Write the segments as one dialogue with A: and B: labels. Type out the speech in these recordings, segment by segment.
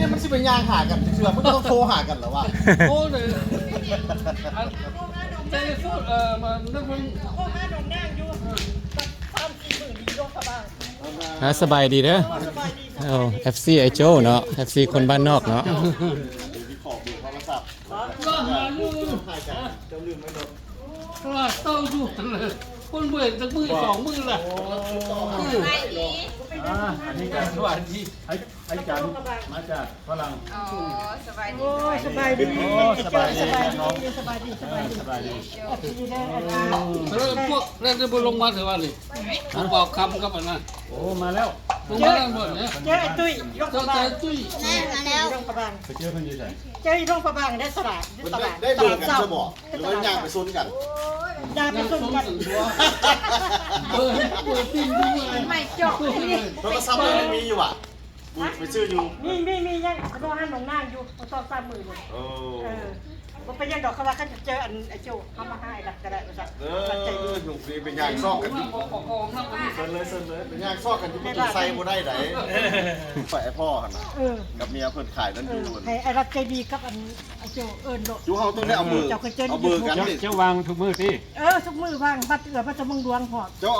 A: นี่มันสิเป็นยางหากันเชื่อมันก็ต้องโทรหากันแล้ววะโอ้เลยใจพูดมันนึกมัน
B: โอ้มาดงนั่งอยู่3-4 มื้อดีลงเขาบ้าง
C: สบายดีเด้อ
B: สบายดี
C: FC ไอโจ้เนาะ FC คนบ้านนอกเนาะ
A: ขอเบอร์โทรศัพท์ก็หาลูกเจ้าลืมไม่ลด
D: ตลาดเต้าอยู่เลยคนเบื่อจากมือ2 มือละ
E: อันนี้การสวัสดีไอ้จันมาจากฝรั่ง
B: โอ้สบายดีสบายดีสบายดีสบายดีสบายดีสบายดี
D: แล้วพวกแรกจะไปลงมาถือว่านี่ผมบอกคำกับอันนั้น
E: โอ้มาแล้ว
D: ลงมาแล้วหมดเนี่ย
B: เจ้าไอ้ตุ้ยยก
D: เจ้า
B: บ้า
D: ใจ
B: น
D: ตุ้ย
B: มาแล้วโรงพยาบาล
E: ไปเจอเพิ่นอยู่ไส
B: เจ้าโรงพยาบาลได้สลาด
A: มันได้เบอร์กันจะบอกหรือว่ายางไปซุนกัน
B: ยาไป
D: ยัง
B: ส่ง
D: ส้ม
B: กัน
D: สันตัวเปิดปิ้งด้วย
B: ไม่จบ
A: โทรศัพท์มันมีอยู่อ่ะไปซื้ออยู่
B: มียังรอให้น้องนางอยู่2-3 มื้อเลย
A: โอ้
B: บ่เป็นยังดอกเขาว่าเขาจะเจออันไอ้โจ้เขามาให้ดักก็ได้ว่าซั่นใจดี
A: หนุ่มฟรีเป็นยางซอกกันอยู่
D: ของนั่งไป
A: เซิร์นเลยเป็นยางซอกกันอยู่ประตูไซบ่ได้ไหนฝ่ายพ่อหั่นน่ะกับเมียเพิ่นขายนั่นอยู่
B: ให้ไอ้รักใจดีกับอันไอ้โจ้เอิ้นโด
A: อยู่เฮาต้องได้เอาเบอร์กันนี่
E: เจ้าวางทุกมื้อติ
B: ทุกมื้อว่างบัดบัดจะมึงดวงหอด
A: เจ้าเ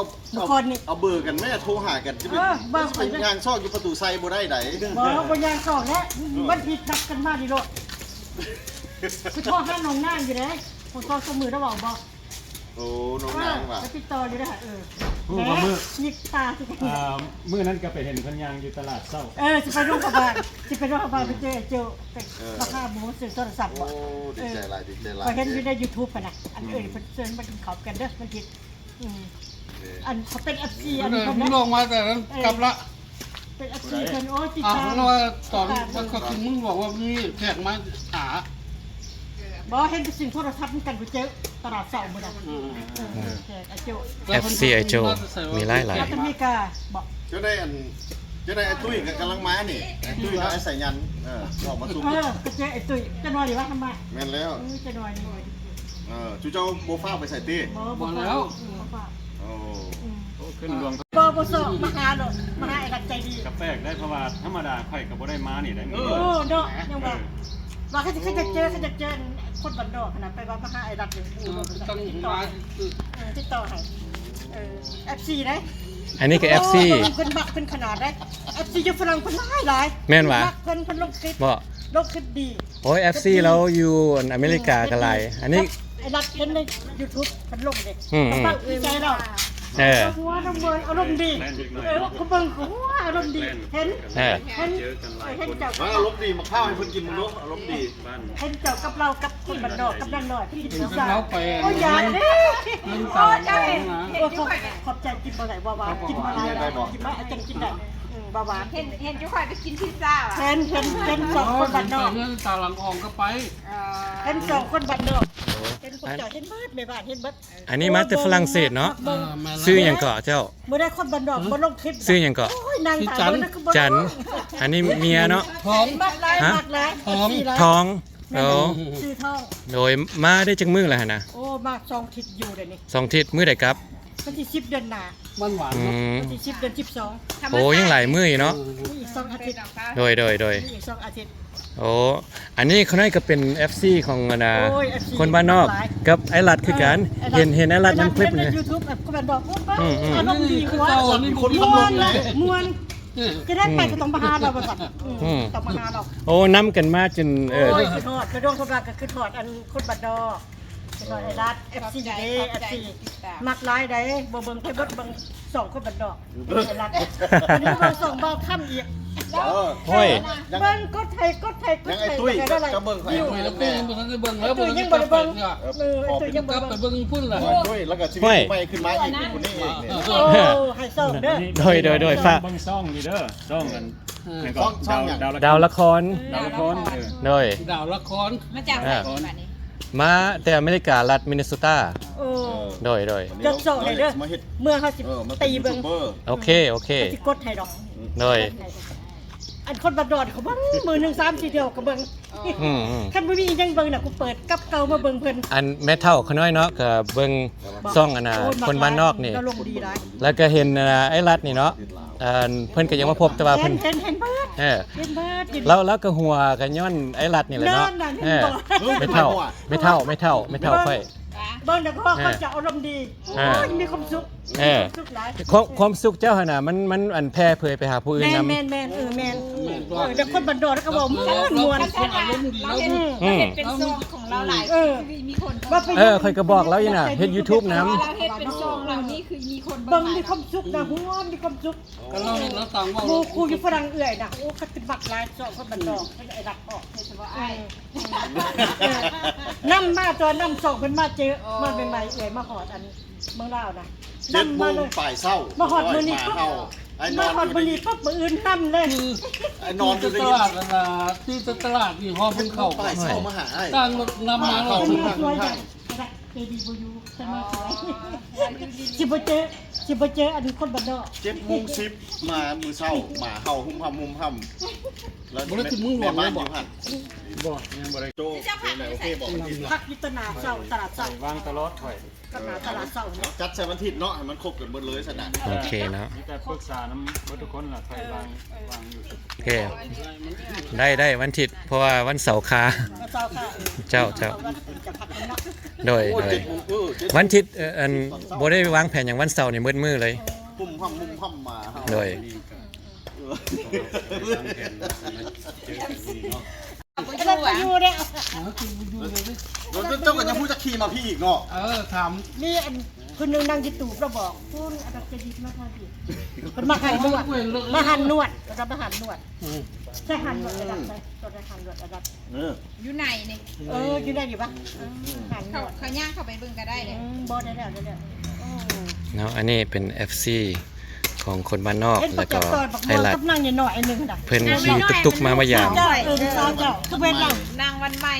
A: อาเบอร์กันแม่โทรหากันจะเป็นยางซอกอยู่ประตูไซบ่ได้ไหน
B: บ่ยางสองแล้วมันผิดนัดกันมาดิโลดคือโทรหาน้องนางอยู่เด้ผมโทรสมือได้บอกบ่
A: โอ้น้องนางว่ะ
B: ติดต่ออยู่เด้อ
E: ฮู้ว่ามื้อ
B: ยิกตาสิ
E: มื้อนั้นก็ไปเห็นเพิ่นย่างอยู่ตลาดเช้า
B: สิไปโรงพยาบาลสิไปโรงพยาบาลไปเจอเจ้าราคาหมูซื้อโทรศัพท์
A: โอ้
B: บ่
A: ดีใจหลายดีใจหลาย
B: ก็เห็นอยู่ใน YouTube ป่ะนะอันเพิ่นเชิญมากินข้าวกันเด้อมันผิดอันเขาเป็น FC อันนี้
D: มึงลงมาแต่นั้นกลับละ
B: เป็น FC เพิ่นโอ้ติด
D: อ่ะ
B: ตาม
D: แล้วว่าตอนมันก็คือมึงบอกว่ามีแขกมาหา
B: บ่เห็นสิ่งโทรศัพท์กันไปเจอตลาดเสามื้อนั้นไอ้โจ้
C: FC ไอโจ้มีหลาย
B: แล้วอเมริกาบอก
A: เจ้าได้ไอ้ตุ้ยกำลังมานี่ไอ้ตุ้ยไอ้ใส่ยันออกมาซุ่ม
B: ก็เจอไอ้ตุ้ยจะนอนดีว่าทำไม
A: แม่นแล้ว
B: จะนอนดี
A: จูเจ้าโบฟ้าไปใส่ตี
B: บ่แล้ว
A: โอ้
E: ขึ้นรวม
B: บ่สอบมาหาดอกมาหาไอ้รักใจดี
E: กาแฟได้เพราะว่าธรรมดาข่อยก็บ่ได้มานี่ได้มื้อ
B: โอ้เนาะยังว่าเขาจะเจอคนบันดอกขนาดไปว่ามาหาไอ้รักอยู่
D: ต้อง
B: ติดต่อ
D: มา
B: ติดต่อให้FC ได้
C: อันนี้ก็ FC
B: เพิ่นบักเพิ่นขนาดได้ FC อยู่ฝรั่งเพิ่นหลาย
C: แม่นวะ
B: เพิ่นลงคลิป
C: บ่
B: ลงคลิปดี
C: โอ้ย FC เราอยู่อเมริกากันหลายอันนี้
B: ไอ้รักเห็นใน YouTube เพิ่นลงเด้บักใจเรา หัวน้ำเบิร์นอารมณ์ดีเขาเบิ่งหัวอารมณ์ดีเห็นเจ้า
A: อารมณ์ดีมาข้าวให้เพิ่นกินมึงรู้อารมณ์ดี
B: เห็นเจ้ากับเรากับคนบันดอกกับนั่นหน่อยพี่กินพิซซ่า
D: แล้วไป
B: โอ้ยาเด้
D: มึงตามมา
B: ขอบใจกินบ่ไหนบ่าวกินมาได้กินมาจังกินได้บ่าว
F: เห็นจุ๊กข่อยไปกินพิซซ่าอ่ะ
B: เห็นสองคนบันดอก
D: เงินตาหลังอองก็ไป
B: เห็นสองคนบันดอกเห็นคนเจ้าเห็นเบิดไม่บ้านเห็นเบิด
C: อันนี้มาแต่ฝรั่งเศสเนาะซื้อหยังเกาะเจ้า
B: เมื่อได้คนบันดอกบ่ลงคลิป
C: ซื้อหยังเกาะ
B: โอ้ยนางตาเบิ่งนะคือบ่
C: จันอันนี้เมียเนาะ
D: ท้อง
B: มักหลายมักหลาย
C: ท้องโอ้
B: ชื่อทอง
C: โดยมาได้จังมื้อแล้วหั่นน่ะ
B: โอ้มาก2ทิศอยู่เดี๋ยวนี้
C: 2 ทิศมื้อใดครับ
B: วันที่10เดือนหน้า
D: มันหวาน
C: อื
D: เนาะ
C: ม
B: วันที่10เดือน12
C: โอ้ยังหลายมื้ออยู่เนาะ
B: มีอีก2อาทิตย์
C: โดย
B: มีอีก2อาทิตย์
C: โอ้อันนี้เขาน่าจะเป็น FC ของ
B: โอ้ย FC
C: คนบ้านนอกกับไอรัดคือกันเห็นไอรัดนำคลิป
B: ใน
C: เนี่ย
B: YouTube ก็แบบบอกพูดว่า
C: อืม
B: อารมณ์ดีหัว
D: นี่
B: คนม่วนม่วนจะได้ไปก็ต้องมาหาเราบ่ซั่นต้องมาหาเรา
C: โอ้นํกันมาจน
B: โอ้ยคือทอดกระดงทบรักก็คือทอดอันคนบัดดอคือทอดไอ้รัด FC เด้ FC มักหลายได้บ่เบิ่งให้เบิดเบิ่ง2คนบัดดอไอ้รัดอันนี้เบิ่ง2เบาค่ำอีก
C: โอ้ย
B: เบิ่งกดไทยได้ไร
A: ตุ้ย
D: ไปแล้วเป็นมันจะเบิ่งแล้ว
B: ตุ้ยยังบ่ได้เบิ่งตุ้ยยังบ่
D: กลับ
B: ได้
D: ไป
B: เบิ่ง
D: เบิ่งพุ่นล่ะ
A: ตุ้ยแล้วก็ชีวิตใหม่ขึ้นมาอีกคนนี้เองเนี่ย
B: โอ้ให้ส่งเด้อ
C: โดยฝาก
E: เบิ่งซ่องนี่เด้อซ่องกันดาว
C: ดาวละคร
E: ดาวละคร
C: โดย
D: ดาวละคร
F: มาจากไหนแบบนี้
C: มาแต่อเมริการัฐมินนิโซตา
B: โอ้
C: โดย
B: จะส่งให้เด้อเมื่อเฮาสิตีเบิ่ง
C: โอเค
B: สิกดให้ดอก
C: โดย
B: อันคนบัดดอดเขาเบิ่งมือ1 3 4เดียวก็เบิ่ง
C: อืม
B: คันบ่มียังเบิ่งน่ะกูเปิดกับเก่ามาเบิ่งเพิ่น
C: อันแม่เฒ่าเขาน้อยเนาะก็เบิ่งซ่องอันน่ะคนบ้านนอกนี่
B: ก็ลงดีหลาย
C: แล้วก็เห็นไอ้รัดนี่เนาะ เพิ่นก็ยังมาพบแต่ว่าเพิ่น
B: เห็นเบิด
C: เออ
B: เห็นเบิด
C: แล้วก็หัวกันย้อนไอ้รัดนี่แหละเนาะ
B: นั่นน่ะ
C: เออ
B: เห็นบ่
C: ไม่เท่าค่อย
B: เบิ่งแล้วก็เขาจะอารมณ์ดีโอ้ยมีความสุข
C: เออ
B: สุขหลาย
C: ความสุขเจ้าหั่นน่ะมันอันแพร่เผยไปหาผู้อื่น
B: แม่
C: นํ
B: นแม่นแม่นแม่นเดี๋ยวคนบันดอแล้วก็บอกม่วน
F: เราเห็นเป็นซองของเราหลายมีคน
C: ค่อยก็บอกแล้วอยู่น่ะเฮ็ด YouTube นำ
F: เราเห็นเป็นซองเรานี่คือมีคน
B: เบิ่งมีความสุขนะหัวมีความสุข
D: ก็เราเห็นเราต่างว่า
B: ครูอยู่ฝรั่งเอื่อยน่ะโอ้เขาเป็นบักหลายสองคนบันดอเขาจะไอ้รักออก
F: เฉพาะไอ้
B: น้ำมาตัวน้ำส่งเป็นมาเจอมาเป็นใหม่เอื่อยมาหอดอันเมืองลาวนะ
A: 7 โม
B: น้ำมาง เลย
A: ป่ายเช้า
B: มาหอดมือนี้
A: มา
B: ปุ๊บ
A: เฮาไอ้น
B: มา
A: อน
B: หอดมือนี้ปุ๊บมืออื่นน้ำเลย
A: ไอ้นอนอยู่ใน
D: ตลาดนะที่ตลาดที่หอเพิ่งเข้า
A: ป่ายเช้ามาหาไอ้
D: ตั้งรถนำมาเรา
B: เป็นมาสวยจังเจดีบูยูเป็นมาสวยสิบเจออันคนบันดอ
A: 7 โมง 10มามื้อเช้ามาเฮาหุ่มห่ำแล้วแม่บ้านอยู่หั่น
E: บ่ยังบ่ได้
A: โจ้เป็นไงโอเคบอกวันอาทิตย์
B: พักยุตนาเศร้าตลาดเศร้าว
E: างตลอดไว้
B: ตลาดเศร้าเนาะ
A: จัดใส่วันอาทิตย์เนาะให้มันครบกันหมดเลยซะนะ
C: โอเคเนาะ
E: มีแต่ปรึกษาน้ำบ่ทุกคนล่ะไทยวางอยู่
C: โอเคได้วันอาทิตย์เพราะว่าวันเสาร์คา
B: เศร้าค่ะ
C: เจ้า
B: จะพักกันเนาะ
C: โดย
A: โอ้7 โมง7
C: วันอาทิตย์อันบ่ได้วางแผนอย่างวันเสาร์นี่มืดมือเลย
A: หุ่มห่ำมาเฮา
C: โดย
B: ไอ้นั่นก็อยู่เนี่ย
A: แล้วเจ้าก็ยังพูดจะขี่มาพี่อีกเนาะ
D: ถาม
B: นี่อันคนนึงนั่งจิตูบเราบอกคุณอาจารย์จะดีมากค่ะพี่เป็นมาหั่นนวดมาหั่นนวดเรามาหั่นนวดใช่หั่นนวดระดับใช่ตัวได้หั่นนวดระดับ
F: อยู่ไหนนี่
B: อยู่ได้อยู่ปะหั่นนวด
F: เขาย่างเข้าไปเบิ่งก็ได้เลย
B: บอได้แล้วได้แล้ว
C: เนาะอันนี้เป็น FC ของคนบ้านนอก
B: เห็น
C: แล้ว
B: ป
C: ก็
B: ระกอบตอนบัก
C: ไฮ
B: ม่วง
C: ไล
B: กับ
C: ท์
B: นั่งอยู่หน่อยนึงน่ะ
C: เพิ่นขี่ตุกๆมามายาม
B: เจ้าเจ้าคือเป็นหลัง
F: นางวันใหม่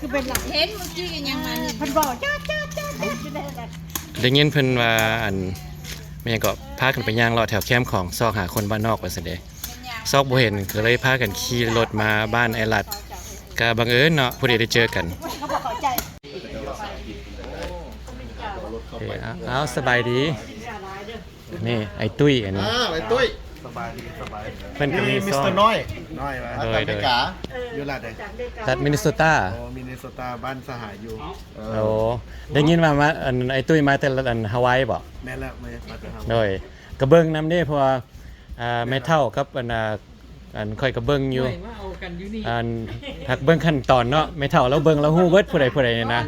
B: คือเป็นหลัง
F: เห็นเมื่อกี้กันยังมัน
B: เพิ่นบอกจ้าอยู่ได้แล้ว
C: ได้ยินเพิ่นว่าอันแม่ก็พากันไปย่างเลาะแถวแคมป์ของซอกหาคนบ้านนอกว่าซั่นเด้ซอกบ่เห็นก็เลยพากันขี่รถมาบ้านไอ้ลัดก็บังเอิญเนาะผู้ใดได้เจอกัน
B: เขาบอกเข้าใจ
C: โอเคเอาสบายดีนี่ไอ้ตุ้ยอันนี้
A: ไปตุ้ย
C: เพิ่นก็มี
A: มิ
C: ซ
A: ส
C: อง
A: เตอร์น้อย
G: น้อยมา
A: อาจารย์เมกา
G: อยู่ลาดใด
C: รัฐมินนิโซตา
G: โอ้มินนิโซตาบ้านสหายอยู่
C: โอ้ได้ยินว่ามาอันไอ้ตุ้ยมาแต่ละอันฮาวายบ่
G: แม่นแล้วไม่มาจะทำ
C: โดยกระเบิ้งนำเด้เพราะว่าแม่เท่ากับอันค่อยกระเบิ้งอยู่อันหักเบิ้งขั้นตอนเนาะแม่เท่าแล้วเบิ้งแล้วฮู้เบิดผู้ใดเนี่ยนะ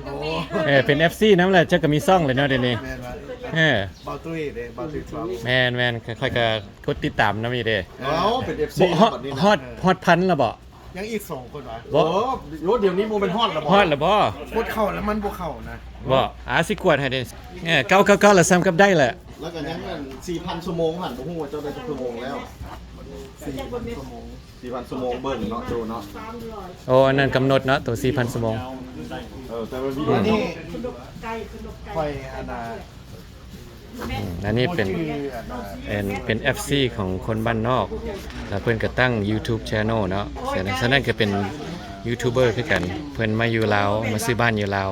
C: เป็น FC นำแหละเจ้าก็มีซ่องเลยเนาะเดี๋ยวนี้
G: แม่นว่า
C: เออ
G: เบาตุ้ยเด้เบาตุ้ยสอง
C: แม่นค่อยก็กดติดตามนำอีเด้
A: เอ้าเป็น FC
C: บ่ฮอด
A: แบบนี้
C: ฮอดฮอดพันแล้วบ่
G: ยังอีก2คนวะ
C: บ่
A: โอ้โหเดี๋ยวนี้โมเป็นฮอดแล้วบ่
C: ฮอดแล้วบ่
G: กดเข้าแล้วมันบ่เข้านะ
C: บ่สิกวดให้เด้999แล้วซ้ำกับได้แหละ
A: แล้วก็ยังนั่น4,000 ชั่วโมงหันบ่ฮู้ว่าเจ้าได้จักชั่วโมงแล้ว4,000 ชั่วโมงเบิ่งเนาะดูเนาะ
C: โอ้อันนั้นกำหนดเนาะตัว 4,000 ชั่วโมง
A: แต่ว่าวิดี
G: อัน
A: โอ
G: นี้
B: ไก่คือลูกไก่
G: ค่อยอันน่ะ
C: อันนี้เป็น
G: ชื่ออันน่ะ
C: เป็น FC ของคนบ้านนอกแล้วเพื่อนก็ตั้ง YouTube Channel เนาะฉะนั้นก็เป็นยูทูบเบอร์คือกัน เพื่อนมาอยู่ลาวมาซื้อบ้านอยู่ลาว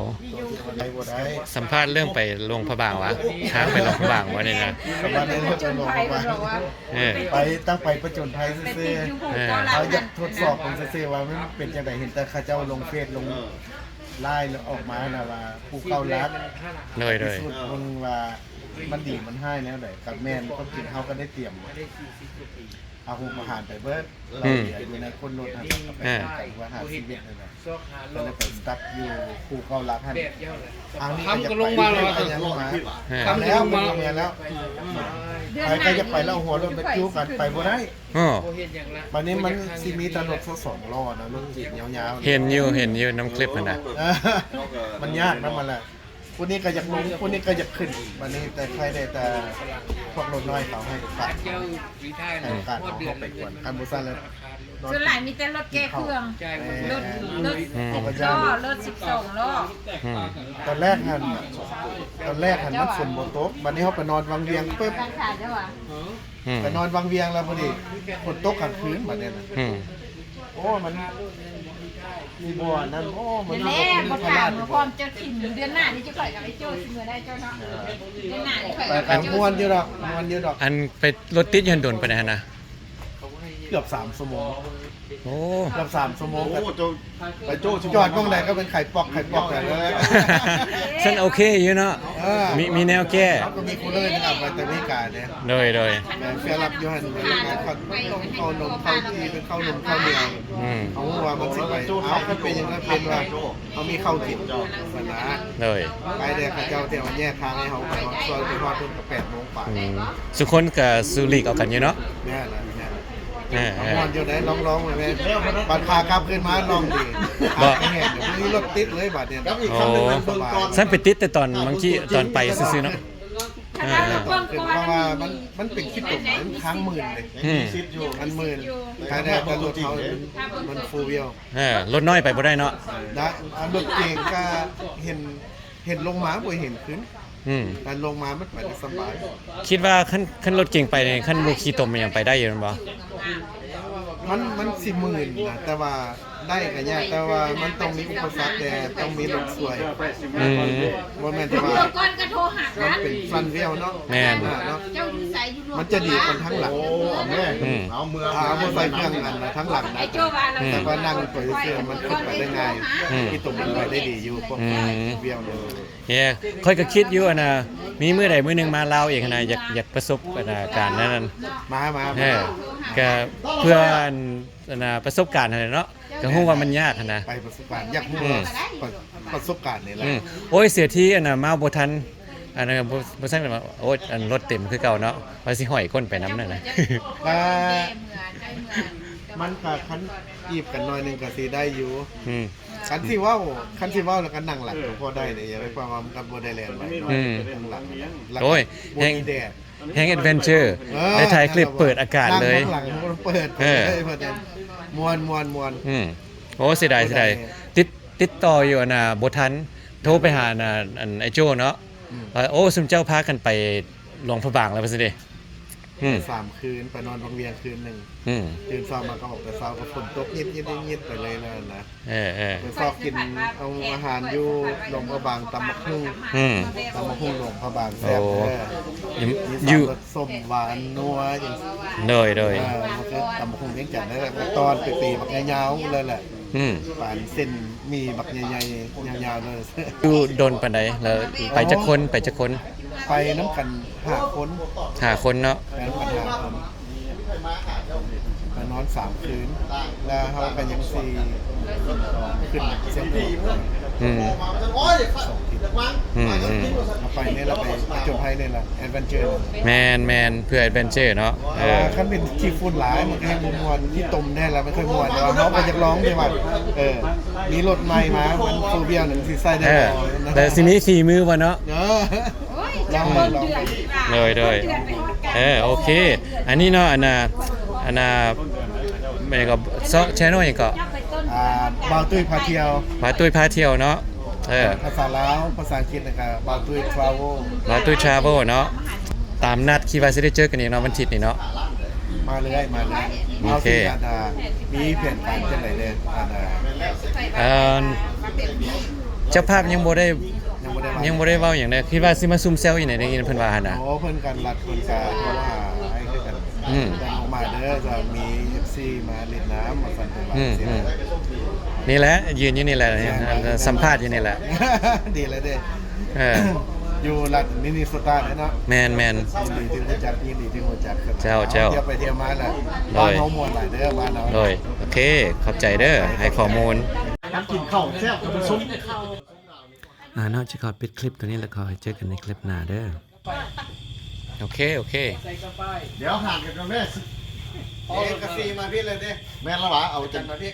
G: ไปบ่ได้
C: สัมภาษณ์เรื่องไปลงพระบางวะทางไปลงพระบางวะเนี่ยนะ
G: สวัสดีครับลง
F: ไป
G: มา
F: บอกว่า
C: เออ
G: ไปตั้งไปประจนภัย
F: ไป
G: ซื่
F: ติ
G: อ
F: ดอยู่หู
G: ๆ
F: เจ้าเรา
G: เขาอยากทดสอบของซื่อๆว่ามันเป็นจังไดเห็นแต่เขาเจ้าลงเฟซลงไลน์แล้วออกมาน่ะว่าผู้เข้ารัก
C: เลย
G: สุดมึงว่ามันดีมันให้แล้วไหนกับแม่นก็กินเขาก็ได้เตรียมเอาหุงอาหารไปเบิดเราเหลืออยู่ในคนรถหันกับไปกันว่าหาชีวิตนั่นแหละก็เลยไปสตั๊กอยู่คู่เขารักหันทางนี้ก็จะไปยังมา
C: ๆ
G: ทำแล้วมันเมียแล้วใครก็จะไปแล้วหัวรถไปจู้กันไปบ่ได้
C: อ๋อ
G: วันนี้มันสิมีตลอดสัก2 ล้อนะรถจีบยาวๆ
C: เห็นอยู่น้ำคลิปมันนะ
G: มันยากนะมันแหละคนนี้ก็อยากลงคนนี้ก็อยากขึ้นวันนี้แต่ใครได้แต่พวกรถน้อยเขาให้ปัดให้การเอาเข้าไปกวนคันบุษันแล้ว
F: ส่วนหลายมีแต่รถแก้เครื่องรถล้อรถ12ล้อ
C: อืม
G: ตอนแรกหันมันฝนบนโต๊ะวันนี้เขาไปนอนวังเวียงปุ๊บ
F: ทางขาดจ้ะวะ
C: อืม
G: ไปนอนวังเวียงแล้วพอดีฝนตกกลางคืนแบบนี้นะ
C: อืม
G: โอ้มัน มีบ่อนั่นโอ้มัน
F: เดือนแรกบ่ถามพร้อมเจ้าถิ่นเดือนหน้านี่จะข่อยกับไอ้โจ้สิเมื่อได้เจ้าเนาะเดือนหน้านี่ข่อย
G: ไป
F: กับ
G: กั
F: ไอ้
G: น
F: โจ้
G: ม่วนอยู่ดอกม่วนอยู่ดอก
C: อันไปรถติดยันโดนไปไหนนะ
G: เกือบ3ชั่วโมง
C: โอ้
G: เกือบ3ชั่วโมง
A: โอ้โจไปโจชิ
G: จอดตรงไหนก็เป็นไข่ปอกแต่เลย
C: ฉันโอเคอยู่เนาะมีแนวแก้
G: เขาก็มีคูลเลอร์นะครับไปแต่ไม่กาเนี่ย
C: โดย
G: แต่เฟียรับอยู่หันเป็นยังไงเขาต้องเข้านมเข้าที่เป็นเข้านมเข้าเนียง
C: อืม
G: เขาว่ามันสิไปเอาก็เป็นยังไงเป็นว่าเขามีเข้าถิ่นสนะ
C: โดย
G: ไปเด็กข้าเจ้าเที่ยวแยกทางให้เขาไปซอยไปทอดต้นกระ8 โมงป่า
C: อืมสุคนกับสุริกเอากันอยู่เนาะ
G: แม่นะแม่
C: เออ
G: มอนอยู่ไหนร้องเลยแม่บัตรขากลับขึ้นมาลองดีขาแห้งเดี๋ยวนี้รถติดเลยบัตรเนี่ย
A: กับอีกคำหนึ่งมันเบิ่งก่อน
C: ฉันไปติดแต่ตอนบางทีตอนไปซื้อๆเนาะ
F: ถ้าว่าเราเบิ่ง
G: เพ
F: ก่อน
G: ราะว่ามันเป็นขี้ตกมันค้างหมื่นเลย
C: อืม
A: ซิดอยู่
G: มันหมื่นใครได้ก็รถเขามันฟูลวิว
C: รถน้อยไปบ่ได้เนาะ
G: นะรถเก่งก็เห็นลงมาบ่เห็นขึ้น
C: อืม
G: แต่ลงมามันไปได้สบาย
C: คิดว่าขั้นรถเก่งไปเนี่ยขั้นบุขี่ตมมันยังไปได้อยู่มั้ยบ่
G: มัน40,000นะแต่ว่าได้ก็ยากแต่ว่ามันต้องมีอุปสรรคแต่ต้องมีรถสวย
C: อืม
G: ว่าแม่นแต่ว่า
F: เดี๋ยวก่อนก็โทรหา
G: มัน
F: นะ
G: เป็นฟันเวียวเนาะ
C: แม่น
G: เนาะ
F: เจ้าอยู่ไสอยู่รว
G: มันจะดีกันทั้งหลัง
A: โอ้แม่เอาเมือง
G: เอาบ่ใส่เครื่องกันนะทั้งหลัง
F: ไอ้
G: นะ
F: โจ้ว่าเรา
G: แต่ว่านั่งไปเสื้อมันขึ้นไปได้ง่ายที่ตรงมันไปได้ดีอยู่พวกเวียวเนี่ย
C: เฮ้ยค่อยก็คิดอยู่อะนะมีมื้อใดมื้อหนึงมาลาวเองนะอยากประสบการณ์นั้น
G: มา
C: ก็เพื่อประสบการณ์อะไรเนาะก็ฮู้ว่ามันยากนะ
G: ไปประสบการณ์อยากรู้ประสบการณ์นี่แหละ
C: โอ้ยเสียทีมาบ่ทันบ่ซั่นว่าโอ้ยรถเต็มคือเก่าเนาะว่าสิห้อยคนไปนำนั่นน่ะ
G: มันก็คันจีบกันหน่อยนึงก็สิได้อยู่
C: อืม
G: คันสิเว้าแล้วก็นั่งหลังก็พอได้เนี่ยอย่าไปความว่ามันก็บ่ได้แล่นไปนั่งหลัง
C: โอ้ย
G: แฮงแดด
C: แฮงแอดเวนเจอร์ได้ถ่ายคลิปเปิดอากาศเลย
G: นั่งหลังเปิดเลยเพิ่นมวน
C: อืมโอ้เสียดายติดต่ออยู่นะบ่ทันโทรไปหาไอ้โจ้เนาะว่าโอ้ซุมเจ้าพากันไปหลวงพระบางแล้วว่าซั่นเด้
G: 3 คืนไปนอนโรงเรียนคืนนึง
C: อืม
G: ตื่นเช้ามาก็ออกแต่เช้าก็ฝนตกยิดไปเลยนะ
C: เออ
G: ไปซอกกินเอาอาหารอยู่หลวงพระบางตำบักหุ่ง
C: อืม
G: ตำบักหุ่งหลวงพระบางแซ่บ
C: โอ้
G: มี
C: อยู่
G: รสส้มหวานนัวอย่าง
C: โดย
G: มันคือตำบักหุ่งเลี้ยงจัดได้แหละตอนไปตีบักยาวๆเลยแหละ
C: อืม
G: ป่านเส้นมีบักใหญ่ๆยาวๆเลย
C: อยู่โดนปานใดแล้วไปจักคน
G: ไปน้ำกัน5 คน
C: 5คนเนาะ
G: ไปน้ำกัน5 คนไปนอน3 คืนแล้วเขากันยัง4ขึ้นเสียงดีมาก
C: อืม
A: โอ้ยวัง
G: เราไปเนี่ยเราไปจมไพเนี่ยแหละแอดเวนเจอร์
C: แมนเพื่อแอดเวนเจอร์เนาะ
G: คันเป็นที่ฝุ่นหลายมันก็ให้มวนที่ตมแน่แล้วไม่ค่อยมวนแต่ว่าเขาไปจะร้องด้วยว่ามีรถใหม่มามันฟูเบียหนึ่งสีใส่ได้
C: แต่สิมีฝีมือบ่เนาะ
F: โอ้ยจะเบิ่งเดือน
C: โดย
F: เดือนไปฮอดกัน
C: โอเค อันนี้เนาะอันน่ะมันก็แชนอลหยังก็
F: จับไปต้น
G: บาวตุ้ยพาเที่ยว
C: พาตุ้ยพาเที่ยวเนาะ
G: ภาษาลาวภาษาอังกฤษนะครับบาวตุ้ยทราเวล
C: มาตุ้ยทราเวลเนาะตามนัดคิดว่าสิได้เจอกันอีกเนาะวันอาทิตย์นี่เนาะ
G: มาเลยเอาสิมีแผนการจังไหนเลย
C: เจ้าภาพยังบ่ได้
G: ยังบ่ได้
C: เว้าหยังเลยคิดว่าสิมาซุ่มแซวอยู่ไหนได้ยินเพิ่นว่าหั่นน่ะ
G: โอ้เพิ่นกันรัดเพิ่นกาเพราะว่าให้คือกันแต่ออกมาเด้อจะมี FC มาเล่นน้ำมาสั่นกันว่าสิ
C: นี่แหละยืนอยู่นี่แหละสัมภาษณ์อยู่นี่แหละ
G: ดีเลยเด้อยู่รัฐมินนิโซตาเนาะ
C: แมน
G: ยินดีที่รู้จักยินดีที่รู้จักครับ
C: เจ้า
G: เที่ยวไปเที่ยวมาแหละบ้านเฮามวนหลายเด้อบ้านเรา
C: โดยโอเคขอบใจเด้อให้ข้อมูล
A: น้ำกินข้าวแซ่บกับซุ้ม
C: นอกจากขอปิดคลิปตัวนี้แล้วขอให้เจอกันในคลิปหน้าเด้อโอเค
A: เดี๋ยวห่างกันกันแม่
G: เอกซีมาพี่เลยเด้
A: แม่ละหวะเอาจัง
G: มาพี่